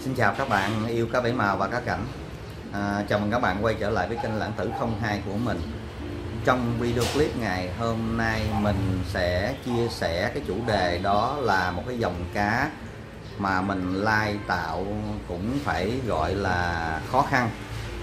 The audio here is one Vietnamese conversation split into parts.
Xin chào các bạn yêu cá bảy màu và cá cảnh. Chào mừng các bạn quay trở lại với kênh Lãng Tử 02 của mình. Trong video clip ngày hôm nay mình sẽ chia sẻ cái chủ đề đó là một cái dòng cá mà mình lai tạo cũng phải gọi là khó khăn.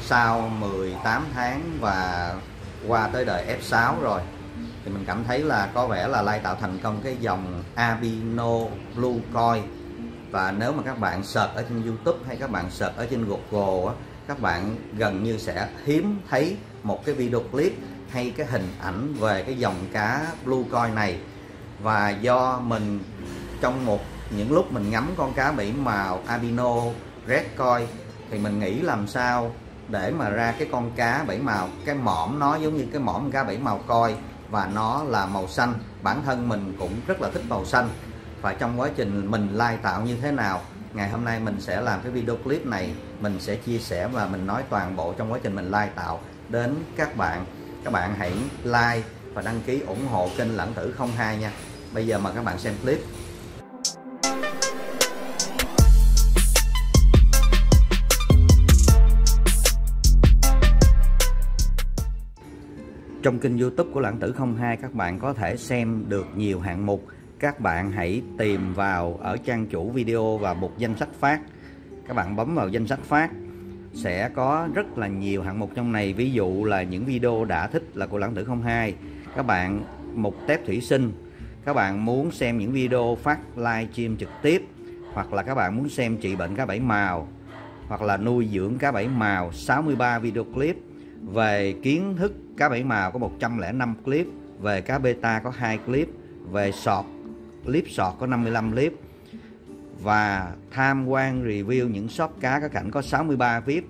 Sau 18 tháng và qua tới đời F6 rồi thì mình cảm thấy là có vẻ là lai tạo thành công cái dòng Albino Blue Koi. Và nếu mà các bạn search ở trên YouTube hay các bạn search ở trên Google các bạn gần như sẽ hiếm thấy một cái video clip hay cái hình ảnh về cái dòng cá Blue Koi này. Và do mình trong những lúc mình ngắm con cá bảy màu Albino Red Koi thì mình nghĩ làm sao để mà ra cái con cá bảy màu, cái mõm nó giống như cái mõm cá bảy màu Koi và nó là màu xanh. Bản thân mình cũng rất là thích màu xanh, và trong quá trình mình lai tạo như thế nào, ngày hôm nay mình sẽ làm cái video clip này, mình sẽ chia sẻ và mình nói toàn bộ trong quá trình mình lai tạo đến các bạn. Các bạn hãy like và đăng ký ủng hộ kênh Lãng Tử 02 nha. Bây giờ mời các bạn xem clip. Trong kênh YouTube của Lãng Tử 02 các bạn có thể xem được nhiều hạng mục. Các bạn hãy tìm vào ở trang chủ video và mục danh sách phát. Các bạn bấm vào danh sách phát sẽ có rất là nhiều hạng mục trong này. Ví dụ là những video đã thích là của Lãng Tử 02. Các bạn mục tép thủy sinh, các bạn muốn xem những video phát live stream trực tiếp, hoặc là các bạn muốn xem trị bệnh cá bảy màu, hoặc là nuôi dưỡng cá bảy màu, 63 video clip. Về kiến thức cá bảy màu có 105 clip, về cá beta có 2 clip, về sọt, clip sọt có 55 clip, và tham quan review những shop cá cảnh có 63 clip.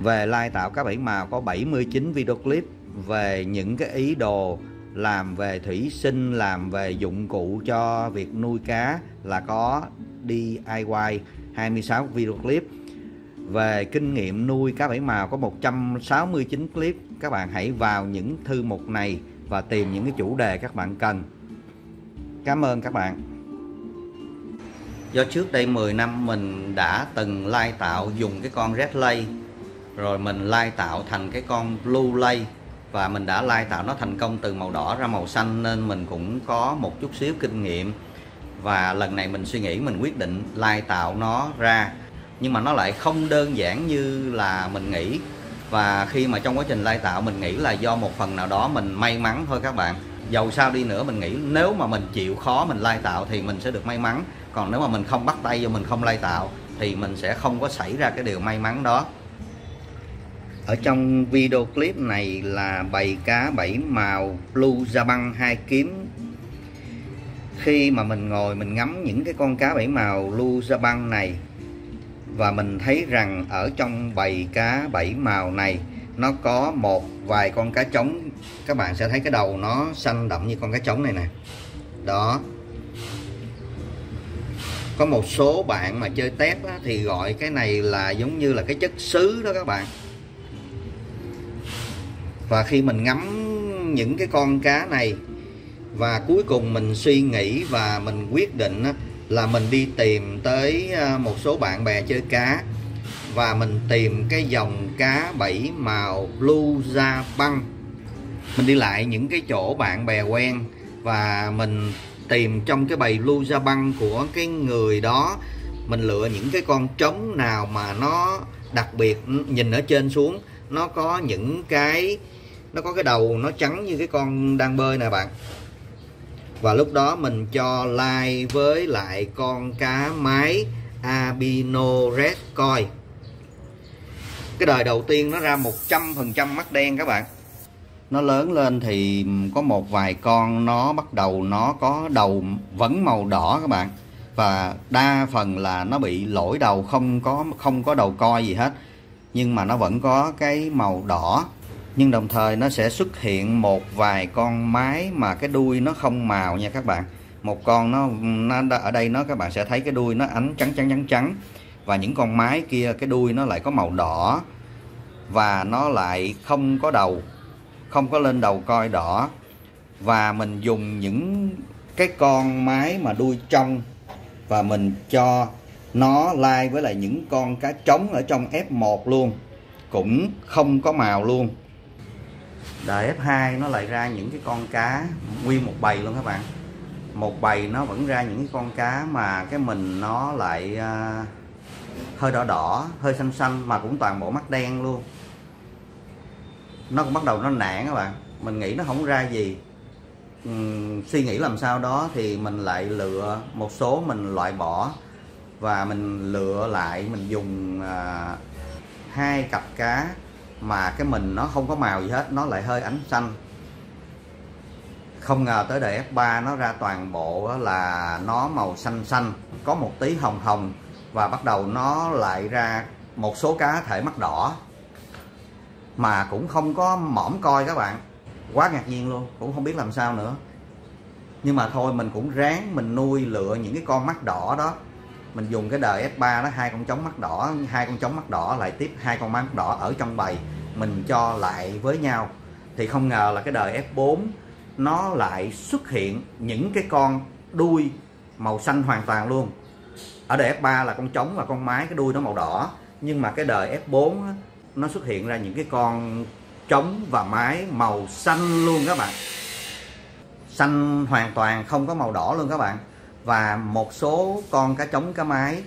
Về lai tạo cá bảy màu có 79 video clip. Về những cái ý đồ làm về thủy sinh, làm về dụng cụ cho việc nuôi cá là có DIY 26 video clip. Về kinh nghiệm nuôi cá bảy màu có 169 clip. Các bạn hãy vào những thư mục này và tìm những cái chủ đề các bạn cần. Cảm ơn các bạn. Do trước đây 10 năm mình đã từng lai tạo dùng cái con Red Lay, rồi mình lai tạo thành cái con Blue Lay, và mình đã lai tạo nó thành công từ màu đỏ ra màu xanh, nên mình cũng có một chút xíu kinh nghiệm. Và lần này mình suy nghĩ, mình quyết định lai tạo nó ra, nhưng mà nó lại không đơn giản như là mình nghĩ. Và khi mà trong quá trình lai tạo mình nghĩ là do một phần nào đó mình may mắn thôi các bạn. Dầu sao đi nữa mình nghĩ nếu mà mình chịu khó mình lai tạo thì mình sẽ được may mắn. Còn nếu mà mình không bắt tay vô, mình không lai tạo thì mình sẽ không có xảy ra cái điều may mắn đó. Ở trong video clip này là bầy cá bảy màu Blue Jabang 2 kiếm. Khi mà mình ngồi mình ngắm những cái con cá bảy màu Blue Jabang này, và mình thấy rằng ở trong bầy cá bảy màu này nó có một vài con cá trống. Các bạn sẽ thấy cái đầu nó xanh đậm như con cá trống này nè. Đó. Có một số bạn mà chơi tép á, thì gọi cái này là giống như là cái chất xứ đó các bạn. Và khi mình ngắm những cái con cá này, và cuối cùng mình suy nghĩ và mình quyết định á, là mình đi tìm tới một số bạn bè chơi cá, và mình tìm cái dòng cá bảy màu Blue Jabang. Mình đi lại những cái chỗ bạn bè quen và mình tìm trong cái bầy Blue Jabang của cái người đó. Mình lựa những cái con trống nào mà nó đặc biệt, nhìn ở trên xuống nó có những cái, nó có cái đầu nó trắng như cái con đang bơi nè bạn. Và lúc đó mình cho like với lại con cá mái Albino Red Koi. Cái đời đầu tiên nó ra 100% mắt đen các bạn. Nó lớn lên thì có một vài con nó bắt đầu nó có đầu vẫn màu đỏ các bạn. Và đa phần là nó bị lỗi đầu, không có đầu coi gì hết, nhưng mà nó vẫn có cái màu đỏ. Nhưng đồng thời nó sẽ xuất hiện một vài con mái mà cái đuôi nó không màu nha các bạn. Một con nó ở đây các bạn sẽ thấy cái đuôi nó ánh trắng. Và những con mái kia cái đuôi nó lại có màu đỏ, và nó lại không có đầu, không có lên đầu coi đỏ. Và mình dùng những cái con mái mà đuôi trong và mình cho nó lai với lại những con cá trống ở trong F1 luôn, cũng không có màu luôn. Đời F2 nó lại ra những cái con cá nguyên một bầy luôn các bạn. Một bầy nó vẫn ra những cái con cá mà cái mình nó lại hơi đỏ đỏ, hơi xanh xanh, mà cũng toàn bộ mắt đen luôn. Nó cũng bắt đầu nó nản các bạn. Mình nghĩ nó không ra gì. Suy nghĩ làm sao đó thì mình lại lựa một số, mình loại bỏ và mình lựa lại, mình dùng 2 cặp cá mà cái mình nó không có màu gì hết, nó lại hơi ánh xanh. Không ngờ tới đời F3 nó ra toàn bộ là nó màu xanh xanh, có một tí hồng hồng, và bắt đầu nó lại ra một số cá thể mắt đỏ mà cũng không có mõm coi các bạn. Quá ngạc nhiên luôn, cũng không biết làm sao nữa. Nhưng mà thôi, mình cũng ráng mình nuôi lựa những cái con mắt đỏ đó. Mình dùng cái đời F3 đó, 2 con trống mắt đỏ, 2 con trống mắt đỏ lại tiếp 2 con mắt đỏ ở trong bầy, mình cho lại với nhau. Thì không ngờ là cái đời F4 nó lại xuất hiện những cái con đuôi màu xanh hoàn toàn luôn. Ở đời F3 là con trống và con mái, cái đuôi nó màu đỏ. Nhưng mà cái đời F4 nó xuất hiện ra những cái con trống và mái màu xanh luôn các bạn. Xanh hoàn toàn, không có màu đỏ luôn các bạn. Và một số con cá trống, cá mái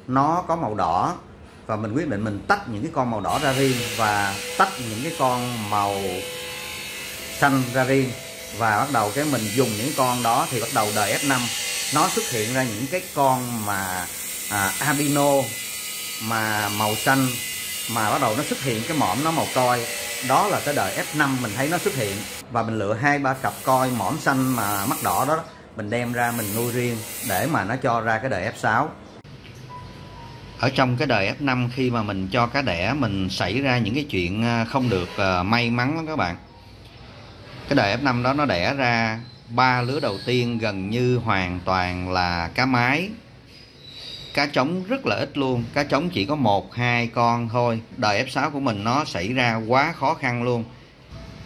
nó có màu đỏ, và mình quyết định mình tách những cái con màu đỏ ra riêng và tách những cái con màu xanh ra riêng. Và bắt đầu cái mình dùng những con đó thì bắt đầu đời F5 nó xuất hiện ra những cái con mà albino mà màu xanh, mà bắt đầu nó xuất hiện cái mõm nó màu coi. Đó là cái đời F5 mình thấy nó xuất hiện. Và mình lựa 2-3 cặp coi mõm xanh mà mắt đỏ đó, mình đem ra mình nuôi riêng để mà nó cho ra cái đời F6. Ở trong cái đời F5 khi mà mình cho cá đẻ, mình xảy ra những cái chuyện không được may mắn lắm các bạn. Cái đời F5 đó nó đẻ ra 3 lứa đầu tiên gần như hoàn toàn là cá mái. Cá trống rất là ít luôn, cá trống chỉ có 1-2 con thôi. Đời F6 của mình nó xảy ra quá khó khăn luôn.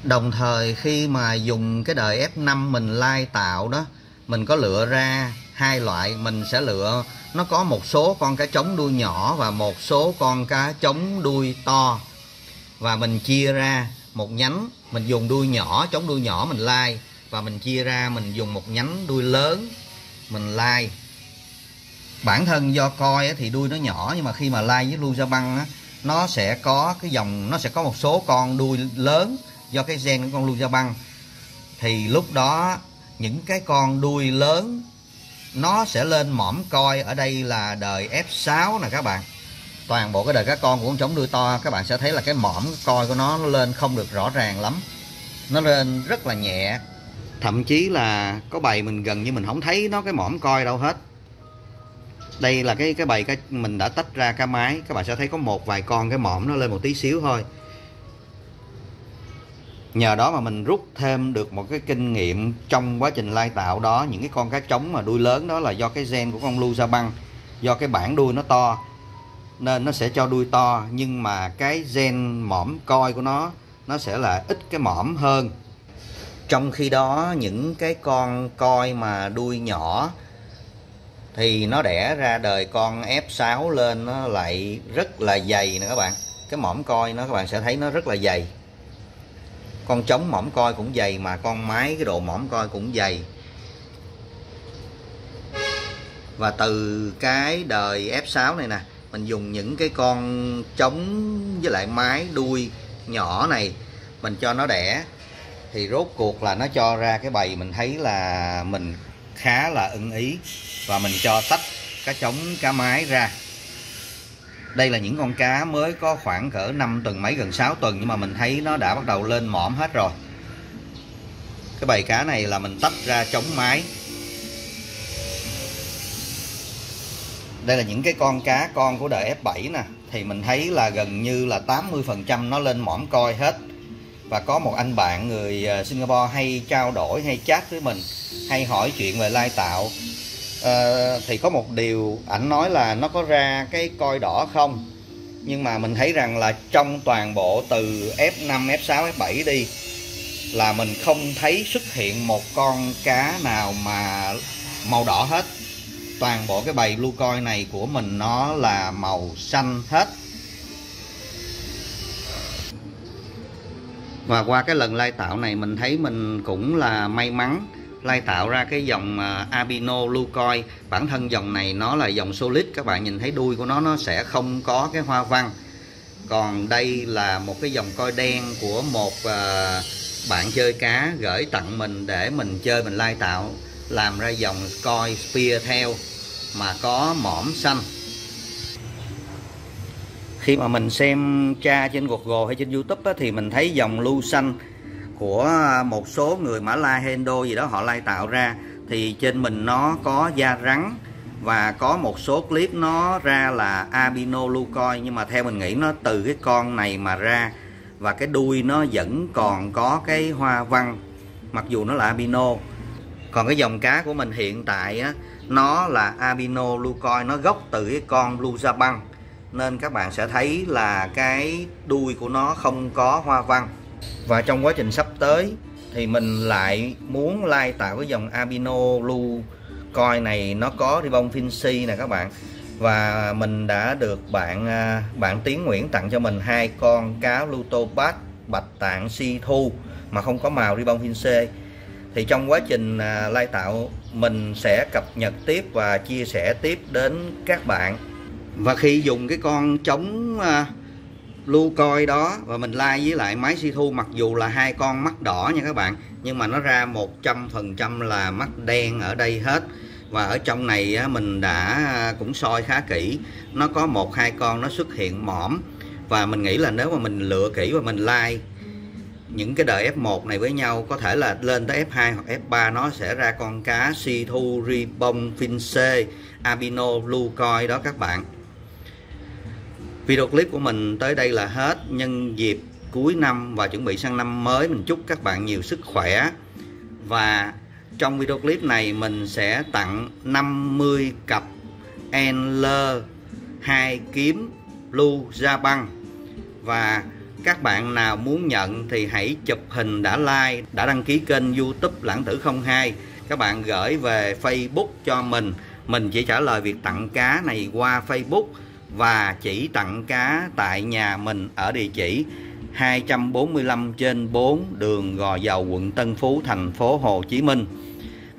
Đồng thời khi mà dùng cái đời F5 mình lai tạo đó, mình có lựa ra 2 loại. Mình sẽ lựa, nó có một số con cá trống đuôi nhỏ và một số con cá trống đuôi to. Và mình chia ra một nhánh, mình dùng đuôi nhỏ, trống đuôi nhỏ mình lai. Và mình chia ra, mình dùng một nhánh đuôi lớn mình lai. Bản thân do coi thì đuôi nó nhỏ, nhưng mà khi mà lai với lưu gia băng nó sẽ có cái dòng, nó sẽ có một số con đuôi lớn do cái gen của con lưu gia băng. Thì lúc đó những cái con đuôi lớn nó sẽ lên mõm coi. Ở đây là đời F6 nè các bạn. Toàn bộ cái đời cá con của con trống đuôi to, các bạn sẽ thấy là cái mõm coi của nó lên không được rõ ràng lắm, nó lên rất là nhẹ. Thậm chí là có bầy mình gần như mình không thấy nó cái mõm coi đâu hết. Đây là cái bầy mình đã tách ra cá mái, các bạn sẽ thấy có một vài con cái mõm nó lên một tí xíu thôi. Nhờ đó mà mình rút thêm được một cái kinh nghiệm trong quá trình lai tạo đó. Những cái con cá trống mà đuôi lớn đó là do cái gen của con lưu gia băng, do cái bản đuôi nó to nên nó sẽ cho đuôi to, nhưng mà cái gen mõm coi của nó sẽ là ít cái mõm hơn. Trong khi đó những cái con coi mà đuôi nhỏ thì nó đẻ ra đời con F6 lên nó lại rất là dày nè các bạn. Cái mõm coi nó các bạn sẽ thấy nó rất là dày. Con trống mõm coi cũng dày, mà con mái cái độ mõm coi cũng dày. Và từ cái đời F6 này nè, mình dùng những cái con trống với lại mái đuôi nhỏ này mình cho nó đẻ, thì rốt cuộc là nó cho ra cái bầy mình thấy là mình khá là ưng ý. Và mình cho tách cá trống, cá mái ra. Đây là những con cá mới có khoảng cỡ 5 tuần mấy, gần 6 tuần, nhưng mà mình thấy nó đã bắt đầu lên mõm hết rồi. Cái bầy cá này là mình tách ra trống mái. Đây là những cái con cá con của đời F7 nè. Thì mình thấy là gần như là 80% nó lên mõm coi hết. Và có một anh bạn người Singapore hay trao đổi, hay chat với mình, hay hỏi chuyện về lai tạo. Thì có một điều ảnh nói là nó có ra cái coi đỏ không. Nhưng mà mình thấy rằng là trong toàn bộ từ F5, F6, F7 đi là mình không thấy xuất hiện một con cá nào mà màu đỏ hết. toàn bộ cái bầy blue coin này của mình nó là màu xanh hết. Và qua cái lần lai tạo này mình thấy mình cũng là may mắn lai tạo ra cái dòng albino blue coin. Bản thân dòng này nó là dòng solid, các bạn nhìn thấy đuôi của nó sẽ không có cái hoa văn. Còn đây là một cái dòng coi đen của một bạn chơi cá gửi tặng mình để mình chơi, mình lai tạo làm ra dòng coi spear tail mà có mõm xanh. Khi mà mình xem tra trên Google hay trên YouTube á, thì mình thấy dòng blue xanh của một số người Mã Lai hay Indo gì đó họ lai tạo ra, thì trên mình nó có da rắn và có một số clip nó ra là albino blue coin, nhưng mà theo mình nghĩ nó từ cái con này mà ra, và cái đuôi nó vẫn còn có cái hoa văn mặc dù nó là albino. Còn cái dòng cá của mình hiện tại á, nó là albino blue coin, nó gốc từ cái con blue da băng, nên các bạn sẽ thấy là cái đuôi của nó không có hoa văn. Và trong quá trình sắp tới thì mình lại muốn lai tạo cái dòng albino blue coin này, nó có ribbon fancy nè các bạn. Và mình đã được bạn Tiến Nguyễn tặng cho mình 2 con cá Lutobass bạch tạng si thu mà không có màu ribbon fancy. Thì trong quá trình lai tạo mình sẽ cập nhật tiếp và chia sẻ tiếp đến các bạn. Và khi dùng cái con chống blue coin đó và mình lai với lại máy si thu, mặc dù là 2 con mắt đỏ nha các bạn, nhưng mà nó ra 100% là mắt đen ở đây hết. Và ở trong này mình đã cũng soi khá kỹ, nó có 1-2 con nó xuất hiện mõm. Và mình nghĩ là nếu mà mình lựa kỹ và mình lai những cái đời F1 này với nhau, có thể là lên tới F2 hoặc F3 nó sẽ ra con cá si thu ribbon fince albino blue coin đó các bạn. Video clip của mình tới đây là hết. Nhân dịp cuối năm và chuẩn bị sang năm mới, mình chúc các bạn nhiều sức khỏe. Và trong video clip này mình sẽ tặng 50 cặp Angler 2 kiếm blue da băng. Và các bạn nào muốn nhận thì hãy chụp hình đã like, đã đăng ký kênh YouTube Lãng Tử 02. Các bạn gửi về Facebook cho mình chỉ trả lời việc tặng cá này qua Facebook, và chỉ tặng cá tại nhà mình ở địa chỉ 245/4 đường Gò Dầu, quận Tân Phú, thành phố Hồ Chí Minh.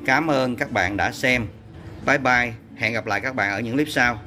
Cảm ơn các bạn đã xem. Bye bye, hẹn gặp lại các bạn ở những clip sau.